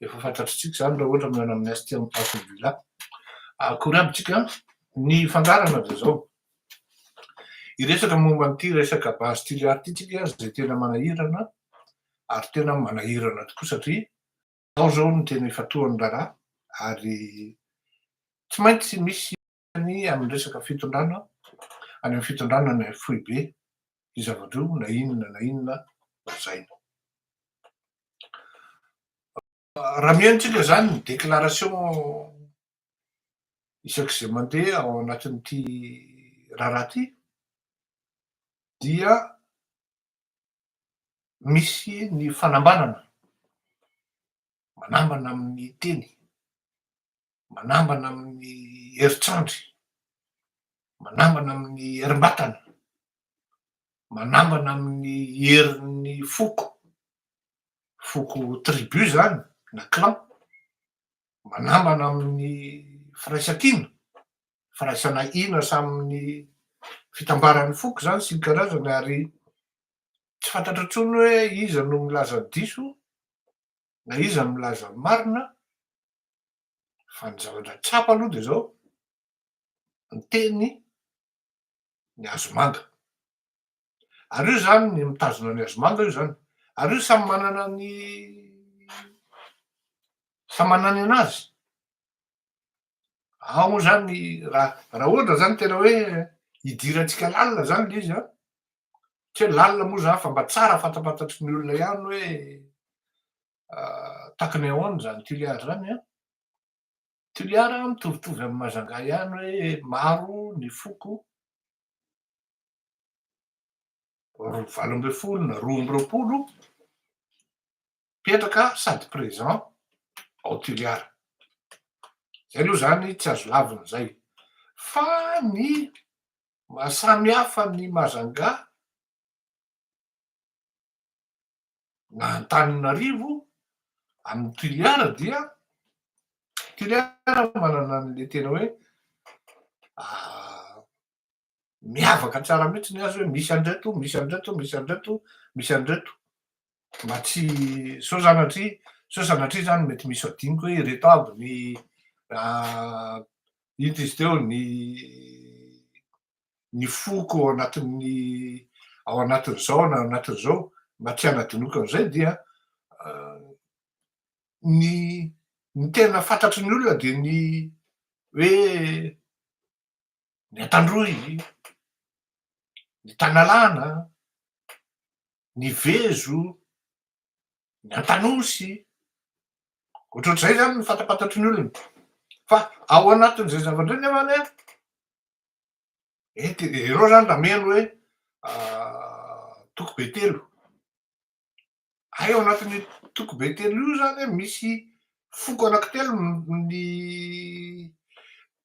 Efa fantatritsika zany raha ohatra manao amin'ny asa tia mitafy ny villa. Akory aby tsika ny fandarana de zao. Hiresaka momba an'ity resaka base tiliara ty tsika zay tena manahirana ary tena manahirana tokoa satria ao zao no tena ifatoan'ny raharaha ary tsy maintsy misy ny amin'ny resaka fitondrana, any amin'ny fitondrana ny foibe ny zavatra na inona lazaina. Raha mihaino zany ny déclaration isak'izay mandeha ao anatin'ity raharaha ty dia misy ny fanambanana, manambana amin'ny teny, manambana amin'ny heritrandry, manambana amin'ny herim-batana, manambana amin'ny herin'ny foko tribu zany na clan, manambana amin'ny firaisan-kina, firaisana ina samy'ny fitambaran'ny foko zany sy ny karazany ary tsy fantatra intsony hoe iza no milaza diso na iza milaza marina fa ny zavatra tsapa aloha de zao ny teny ny azomanga. Ary io zany ny mitazona ny azomanga io zany, ary io samy manana anazy. Ao moa zany raha ohatra zany tena hoe hidirantsika lalina zany le izy an, tsy hoe lalina moa zany fa mba tsara fantapatatry ny olona ihany hoe tahaka ny ahoana zany tiliara zany an. Tiliara mitovitovy amin'ny Majunga ihany hoe maro ny foko, 20 na 20 mipetraka sady présent ao tiliara. Zay aloha zany tsy azo lavina zay. Fa ny mahasamy hafa ny Majunga na Antananarivo amin'ny tiliara dia tiliara manana an'le tena hoe miavaka tsara mihitsy ny azy hoe misy andreto, misy andreto, misy andreto, misy andreto. Mba tsy sao sanatria zany mety misy adinoko hoe ireto avy ny ino izy teo ny foko ao anatin'izao na ao anatin'izao, mba tsy hanadinoky an'izay dia ny tena fantatry ny olona de ny hoe ny Antandroy, ny Tanalana, ny Vezo, ny Antanosy, ohatrohatr'izay zany ny fantapatatry ny olona. Fa ao anatin'izay zavatra zay nefany an, ianao zany raha miheno hoe toko be telo, ao anatin'ny toko be telo io zany an misy foko anankitelo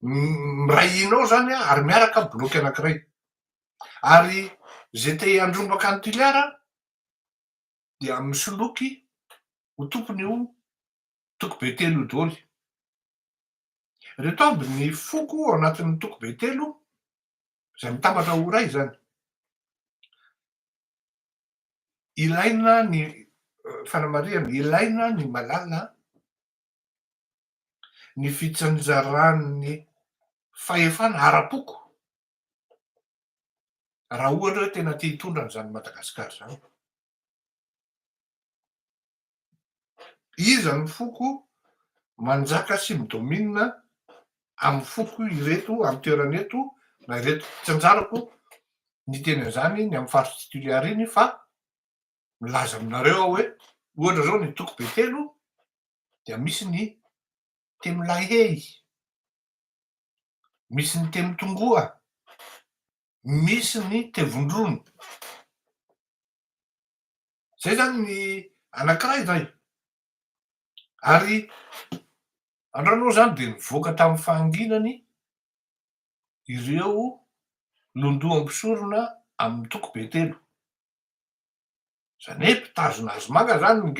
miray hina ao zany an ary miaraka bloky anankiray. Ary zay te handrombaka ny tiliara dia misoloky ho tompony io toko be telo io daholo. Reto avy ny foko ao anatin'ny toko be telo zay mitambatra ho ray zany. Ilaina ny fanamarihana, ilaina ny malala ny fitsanjaran'ny fahefana ara-poko raha ohatra hoe tena te hitondra an'izany Madagasikara zany. Iza ny foko manjaka sy midomina amin'ny foko ireto amin'ny toerana eto na ireto tsy anjarako ny teny an'izany ny amin'ny faritsy tiliara iny fa milaza aminareo aho hoe ohatra zao ny toko be telo dia misy ny Temilahey, misy ny Temitongoa, misy ny Tevondrono. Zay zany ny anankiray zay. Ary andranao zany de nivoaka tamin'ny fahanginany ireo londoam-pisorona amin'ny toko be telo. Zany hoe mpitazona azomanga zany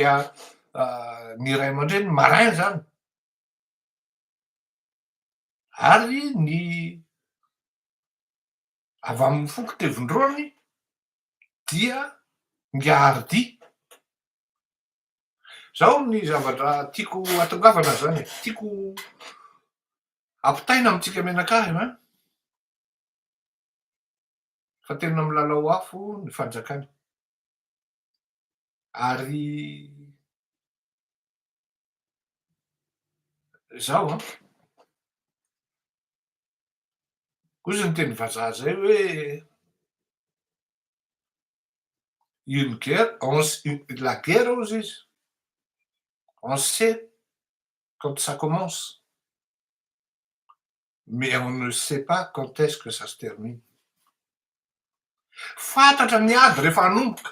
ny ray aman-dreny maraina zany. Ary ny avy amin'ny foko Tevondrony dia Ngiahardy. Zao ny zavatra tiako atongavana zany e, tiako ampitaina amintsika menakavy a, fa tena milalao afo ny fanjakana. Ary zao kozy ny teny vazaha zay hoe une guerre la guerre ozy izy, on sait quand ça commence, mais on ne sait pas quand est-ce que ça se termine. Fantatra ny ady rehefa hanomboka,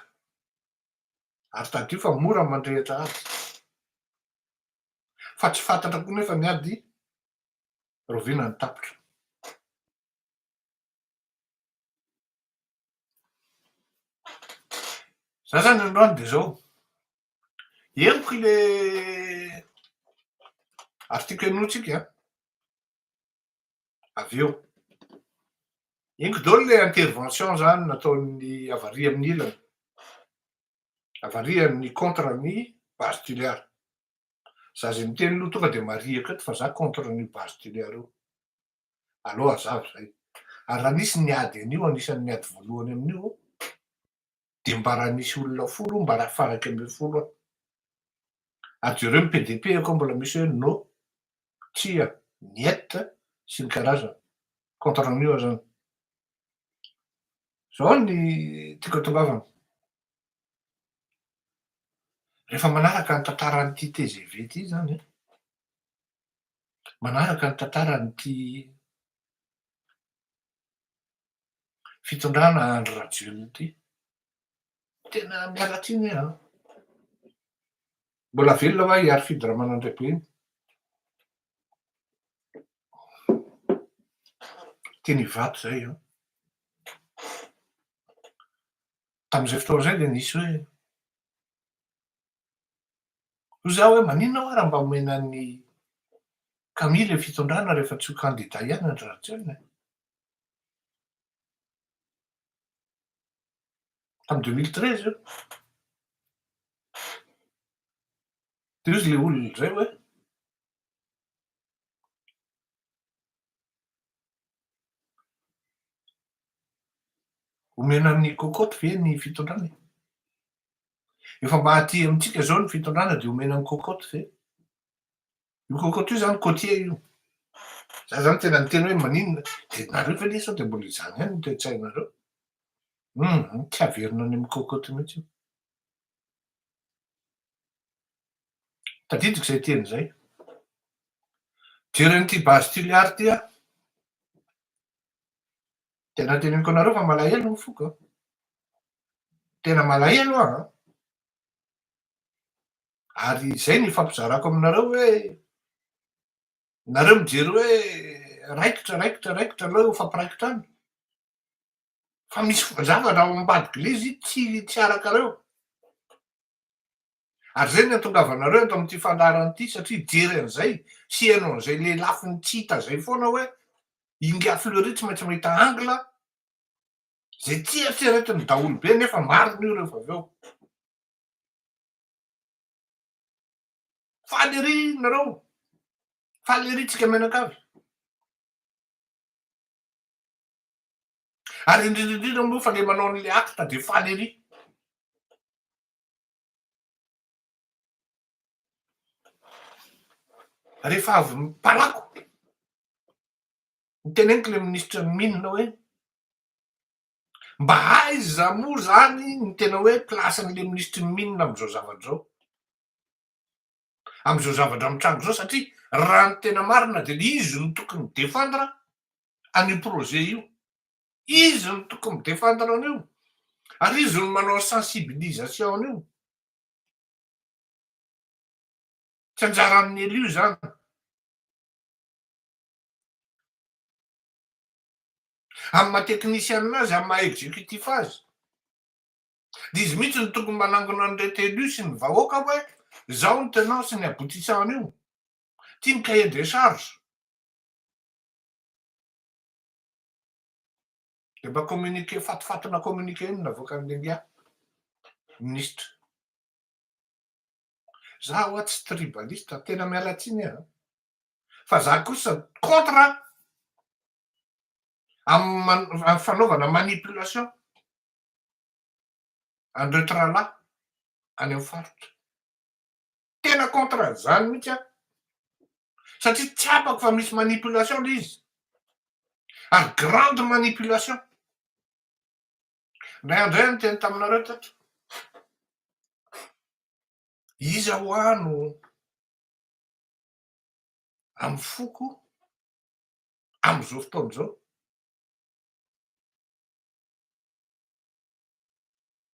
ary tadio fa mora mandrehitra azy. Fa tsy fantatra koa nefa ny ady rovina ny tapitra. Za zany androany de zao, henoko le article enotsika avy eo. Henoko daholo le intervention zany nataon'ny avaria amin'ny ilana, avaria ny contre ny base tuliara. Za zay miteny loha tonga de mariaka eto fa za contre ny base tuliara io. Aleo azavo zay. Ary raha nisy ny ady an'io, anisan'ny ady voalohany amin'io, de mba raha nisy olona folo mba raha faraky amby folo. Ary jereo ny PDP ako mbola misy hoe no, tsia, niet sy ny karazany. Contre an'io zany. Zao ny tiako atongavana. Rehefa manaraka ny tantaran'ity TGV ty zany, manaraka ny tantaran'ity fitondrana Andry Rajoelina ty, tena mialatsiny aho. Mbola velona va hiary fidiramana ndraiky iny? Teny Ivato zay tam'izay fotoana zay de nisy hoe zaho hoe maninona hoa raha mba omenan'ny Camille le fitondrana rehefa tsy ho candidat ihany Andry Rajoelina. Tamy 2013 io. De izy le olona zay hoe omenan'ny kokoty ve ny fitondrana? Efa mba aty amintsika zao ny fitondrana de omenan'ny kokoty ve? Io kokoty io zany côtier io. Za zany tena miteny hoe maninona, de nareo ve le sao de mbola izany ihany ny toe-tsainareo? Tsy averina any amy kokoty mihitsy io. Tadidiko zay teny zay. Jeren'ity base tuliara ty tena teneniko anareo fa malahelo ny foko. Tena malahelo aho. Ary zay ny fampizarako aminareo hoe nareo mijery hoe raikitra aleo fampiraikitra any. Fa misy zavatra ao ambadiky le izy tsy arakareo. Ary zay ny atongavanareo eto am'ty fandaharana ty satria jery an'izay sy hainao an'izay le lafiny tsy hita zay foana hoe Inga Fleury tsy maintsy mahita angla, zay tsy eritreretiny daholo be nefa marina io rehefa avy eo. Faly ery nareo, faly ery tsika menakavy. Ary indrindrindrindra moa fa le manao an'le acte de faly ery. Rehefa avy mipalako, niteneniko le ministra Mine hoe mba aiza moa zany ny tena hoe placen'le ministra Mine am'izao zavatra zao. Am'izao zavatra mitranga zao satria raha ny tena marina de izy no tokony midefendre an'io projet io. Izy no tokony midefendre an'io. Ary izy no manao sensibilisation an'io. Tsy anjara amin'ny élu zany. Amy maha technicienne azy, amy maha exécutif azy. De izy mihitsy no tokony manangona an'reto élu sy ny vahoaka hoe zao ny tenant sy ny aboutissant an'io. Ty ny cahier des charges. De mba communiqué fatifatina communiqué iny navoakan'ny Inga ministra. Zaho a tsy tribalista tena miala tsiny aho. Fa za kosa contre amy fanaovana manipulation an'ireo tranahy any amy faritra. Tena contre zany mihitsy aho. Satria tsy apako fa misy manipulation le izy. Ary grande manipulation. Ndray andray niteny taminareo tato. Iza ho ano amy foko am'izao fotoana zao.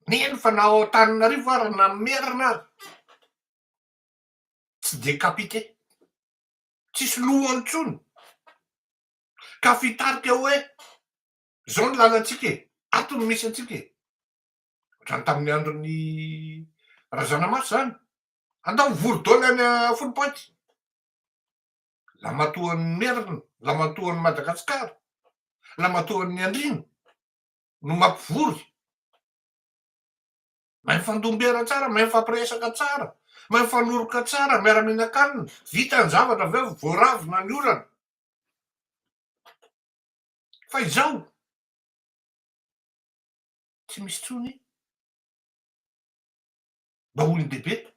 Neny fa nao Antananarivo ary na merina ary. Tsy décapité. Tsisy lohany intsony. Ka fitarika hoe zao ny lalantsika e, ato no misy antsika e. Ohatrany tamin'ny andron'ny Razanamaso zany. Andao voro-daoly any Folopoity. Lamatoan'ny Merina, lamatoan'ny Madagasikara, lamatoan'ny Andrina no mampivory. Mahay mifandombera tsara, mahay mifampiresaka tsara, mahay mifanoroka tsara, miara-mianakanina, vita ny zavatra avy eo voaravina ny olana. Fa izao tsy misy tsony. Mba olon-dehibe.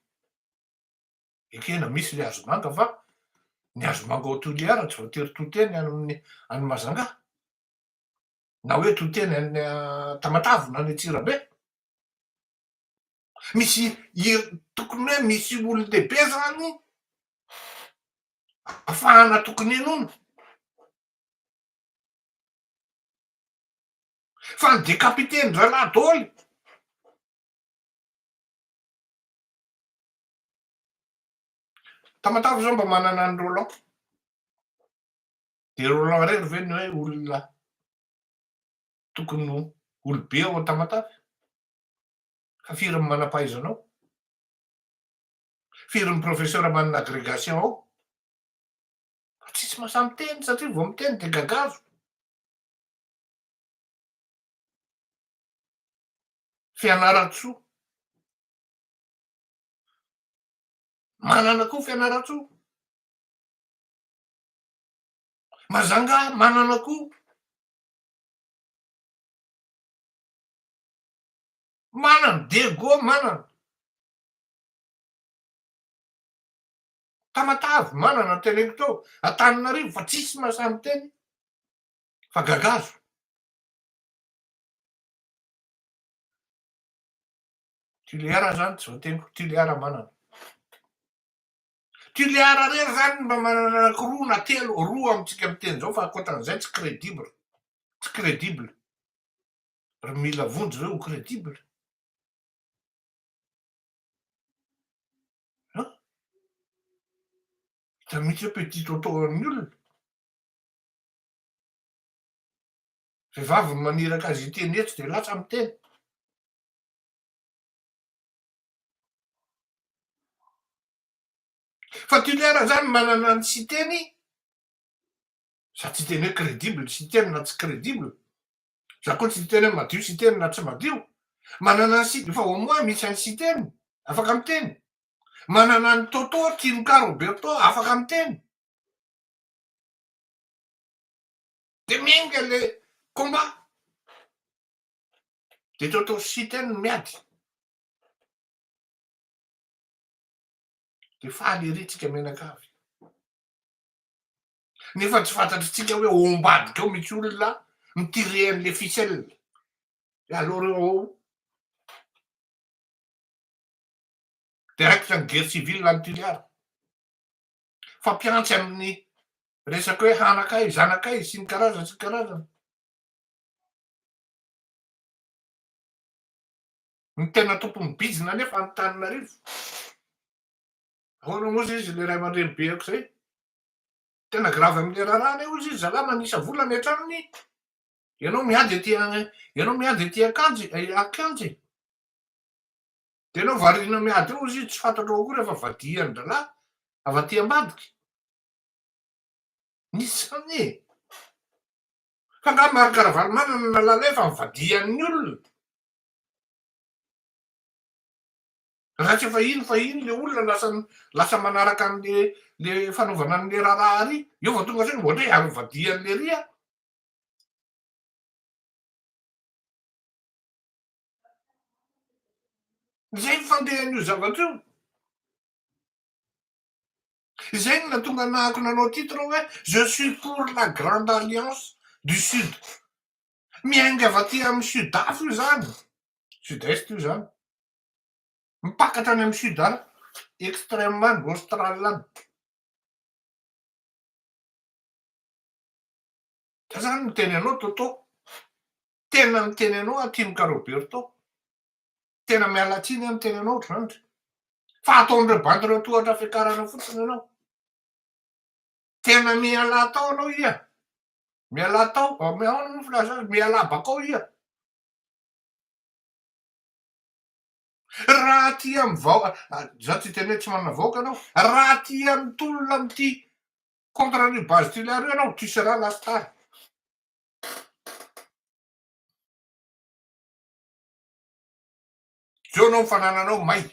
Ekena misy le hazo manga fa ny hazo manga ao Toliara tsy voatery toteny any Majanga. Na hoe toteny any Tamatave na any Antsirabe. Misy tokony hoe misy olon-dehibe zany ahafahana tokony inono. Fa ny décapité ny ralahy daoly. Tamatave zao mba manana ny Roland. De Roland rery ve ny hoe olona tokony olobe ao Tamatave? Fa firy ny manam-pahaizana ao? Firy ny professeur manana agrégation ao? Fa tsisy mahasahy miteny satria vao miteny de gagazo. Fianaratsoa. Manana koa fianaratsoa. Majanga manana koa. Manana Dego manana. Tamatave manana teneniko tao. Antananarivo fa tsisy mahasahy miteny fa gagazo. Toliara zany tsy voateniko Toliara manana. Toliara rery zany mba manana anakiroa na telo, roa amintsika miteny zao fa ankoatran'izay tsy crédible. Tsy crédible. Ry mila vonjy reo ho crédible. Hita mihitsy hoe petit toto amin'ny olona. Vehivavy no maniraka azy hiteny etsy de lasa miteny. Fa Toliara zany manana ny sy teny. Sa tsy teny hoe crédible sy teny na tsy crédible. Za koa tsy teny hoe madio sy teny na tsy madio. Manana ny sy fa au moins misy any sy teny afaka miteny. Manana ny Toto Tinuka Roberto afaka miteny. De miainga le combat. De Toto sy teny miady. De faly ery tsika menakavy. Nefa tsy fantatritsika hoe ao ambadika ao misy olona mitirer an'le ficelle. Aleo reo direct ny guerre civile ny Toliara. Fampiantsy amin'ny resaky hoe hanakay, zanakay sy ny karazany sy ny karazany. Ny tena tompon'ny bizina nefa Antananarivo. Ahoana moa izy le ray aman-dreny beako zay. Tena gravy am'le raharaha ozy izy zalahy manisa volana antranony. Ianao miady aty akanjy. De anao variana miady eo izy tsy fantatrao akory rehefa vadiany ralahy avy aty ambadiky. Nisy zany e. Fa nga Marc-Caravaly manana na lalay fa mivadian'ny olona. Raha tsy fa iny le olona lasa manaraka le fanaovana an'le raharaha ry, io vao tonga zay ohatra hoe avy vadian'le ry a. Zay ny fandehan'io zavatra io. Zay no nahatonga nahako nanao titre hoe je suis pour la grande alliance du sud. Miainga avy aty amy sud-af io zany, sud-est io zany. Mipakatra any amy sud any, extrême any, Australie any. Da zany no teny anao Toto, tena miteny anao Atimka Roberto, tena miala tsiny aho miteny anao ohatr'izany. Fa ataon'ireo bandireo tohatra fiakarana fotsiny ianao. Tena miala tao anao iha, miala tao, ahoana moa filaza azy, miala bakao iha. Raha tia mivao za tsy teny hoe tsy manana vahoaka anao, raha tia mitolona am'ty contre ny base tulaire io anao, tu seras la star. Zao anao mifanananao may,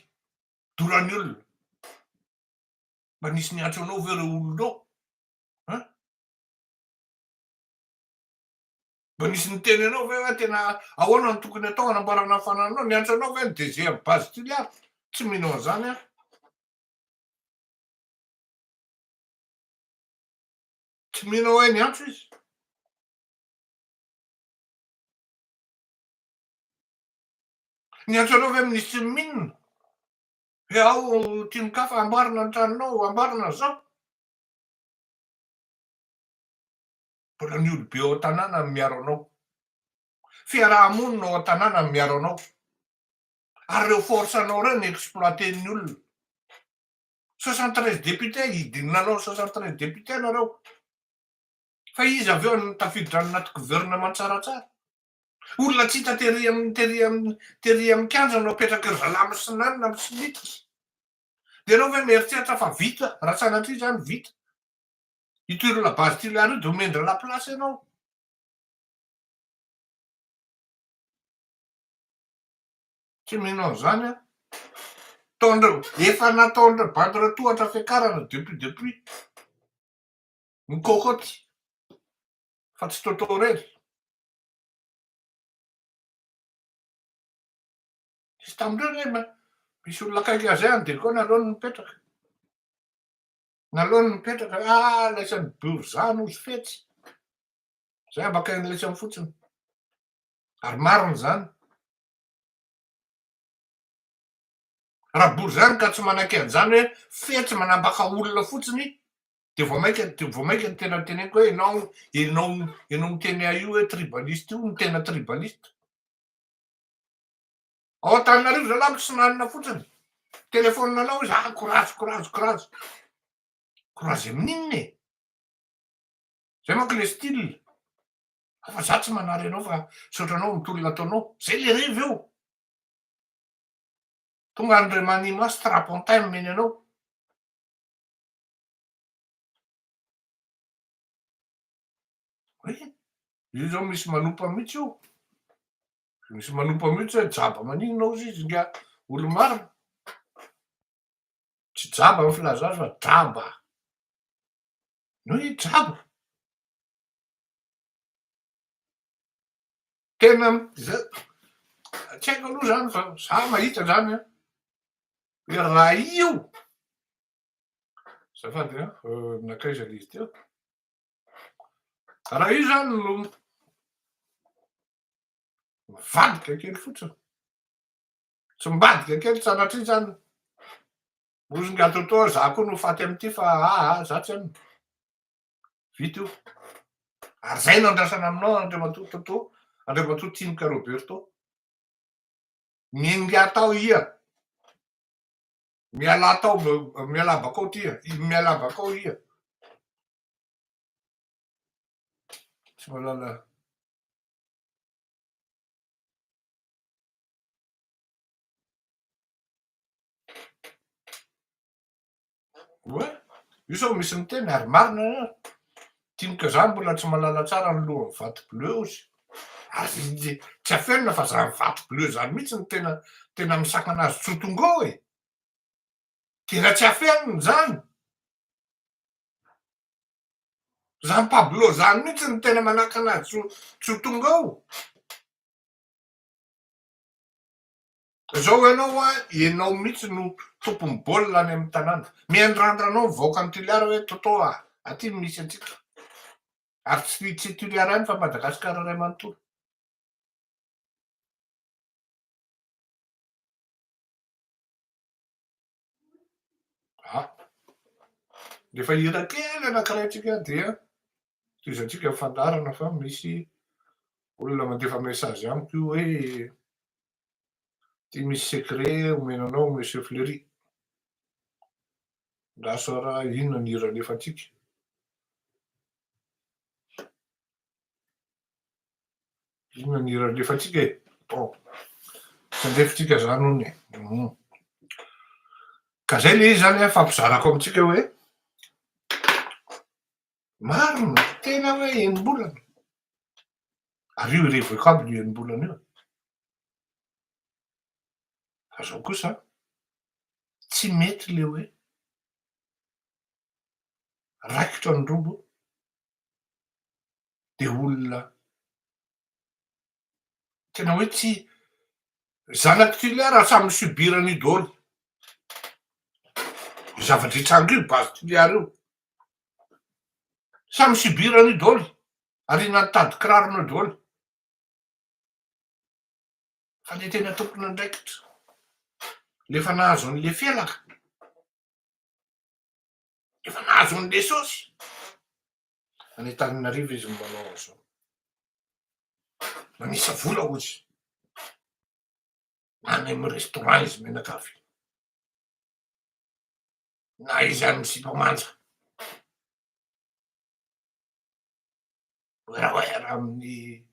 doran'ny olona. Mba nisy niatso anao ve reo olonao? An? Mba nisy niteny anao ve hoe tena ahoana no tokony atao hanambarana ny fanananao? Niantso anao ve ny DG amy base tulaire? Tsy mino an'izany aho. Tsy mino hoe niantso izy. Niantso anao ve ministre ny mines? Hoe ao tia mikafa amboarina ny tranonao, amboarina zao. Mbola ny olobe ao an-tanàna no miaro anao. Fiarahamonina ao an-tanàna no miaro anao. Ary reo force-anao reo no exploiten'ny olona. 73 député hidininanao 73 député anareo. Fa izy avy eo no tafiditra anaty gouvernement tsaratsara. Olona tsy hita tery amy kianja no apetraka ry Valamo sy Nanina amy Smith. De anao ve mieritreritra fa vita, raha sanatria zany vita. Hitory la base tulaire io de homendra la place ianao. Tsy mino an'izany aho. Taon'ireo efa nataon'ireo bandireo tohatra fiakarana depuis mikôkôty fa tsy Toto rery. Izy tamindreo hoe misy olona akaiky zay any de koa nalony mipetraka. Nalony mipetraka laisan'ny Borzano ozy fetsy. Zay abakainy laisany fotsiny. Ary mariny zany. Raha Borzano ka tsy manaiky an'izany hoe fetsy manambaka olona fotsiny, de vao mainka ny tena teneniko hoe ianao miteny io hoe tribaliste io no tena tribaliste. Ao Antananarivo zalahy sy Nanina fotsiny. Telefoninanao izy courage. Courage amin'inona e? Zay manko le style. Fa za tsy manary anao fa saotranao mitolona ataonao. Zay le riva eo. Tonga an'ireo manimo strapontin meny anao. Io zao misy manompa mihitsy io. Misy manompa mihitsy hoe jaba maninona ozy izy nga olo marina. Tsy jaba ny filaza azy fa draba. Noe draba. Tena tsy haiko aloha zany fa za mahita zany a. Hoe raha io azafady a nakaiza le izy teo. Raha io zany no mivadika kely fotsiny. Tsy mivadika kely sanatria zany ozy nga Toto za koa no faty am'ty fa za tsy aminy. Vita io. Ary zay no andrasana aminao Andriamatoa Toto, Andriamatoa Timka Roberto. Minga tao iha. Miala tao miala bakao tia, miala bakao iha. Tsy mahalala. Oe, io zao misy miteny ary marina. Timka zany mbola tsy mahalala tsara ny lohan'ny vato bleu ozy. Ary tsy afenina fa zany vato bleu zany mihitsy no tena misakana azy Tsotongô e. Tena tsy afenina zany. Zany Pablo zany mihitsy ny tena manahaka anazy tsy ho tonga ao. Zao ianao ianao mihitsy no tompony baolina any amin'ny tanàna. Miandrandranao mivoaka ny tiliara hoe totò aty misy antsika. Ary tsy tiliara ihany fa Madagasikara ray manontolo. Efa hira kely anankiray tsika dia toiza antsika mifandarana fa misy olona mandefa mesazy amiko io hoe ty misy secret omenanao monsieur Fleury. Ndraso raha inona ny hira alefantsika. Inona ny hira alefantsika e? Bon, tsy andefitsika zany hony e. Ka zay le izy zany fampizarako amitsika hoe marina tena hoe enim-bolana. Ary io ireveko aby io enim-bolana io. Fa zao kosa tsy mety le hoe raikitra ny robo de olona tena hoe tsy zanaky tiliara samy subirany idoly. Zavatra hitranga io base tiliara io. Samy subirany idoly. Ary natady kirarona dôly. Fa le tena tompony andraikitra. Lefa nahazo an'le felaka. Efa nahazo an'le sosy. Any Antananarivo izy manao an'izao. Manisa vola ozy. Any amin'ny restaurant izy mianakavy. Na izy any Sipamanja. Oeraoera amin'ny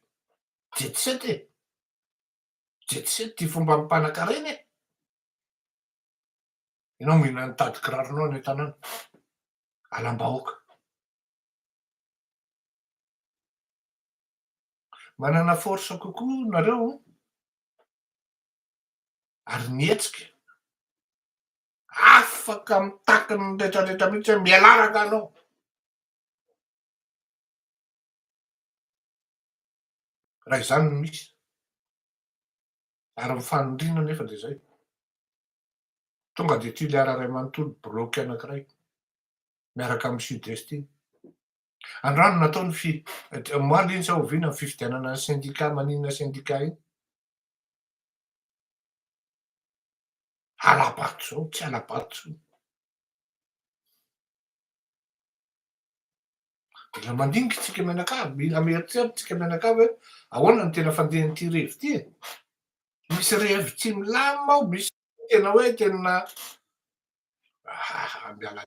jet set e. Jet set ty fomba ampanankarena e. Ianao mihina nitady kiraronao any an-tanàna. Alam-bahoaka. Manana force kokoa nareo ary mihetsika. Afaka mitaky ny rehetrarehetra mihitsy hoe mialaraka anao. Raha izany no misy. Ary mifanindrina nefa de zay. Tonga de tiliara ray manontolo bloky anankiray. Miaraka amin'ny sud-est iny. Androany nataony moaly iny sa oviana ny fifidianana ny syndicat maninona syndicat iny. Alabato zao, tsy alabato zao. Mila mandinika tsika mianakavy, mila mieritseritsy tsika mianakavy hoe ahoana ny tena fandehan'ity revy ty e. Misy revy tsy milamina ao, misy tena hoe tena miala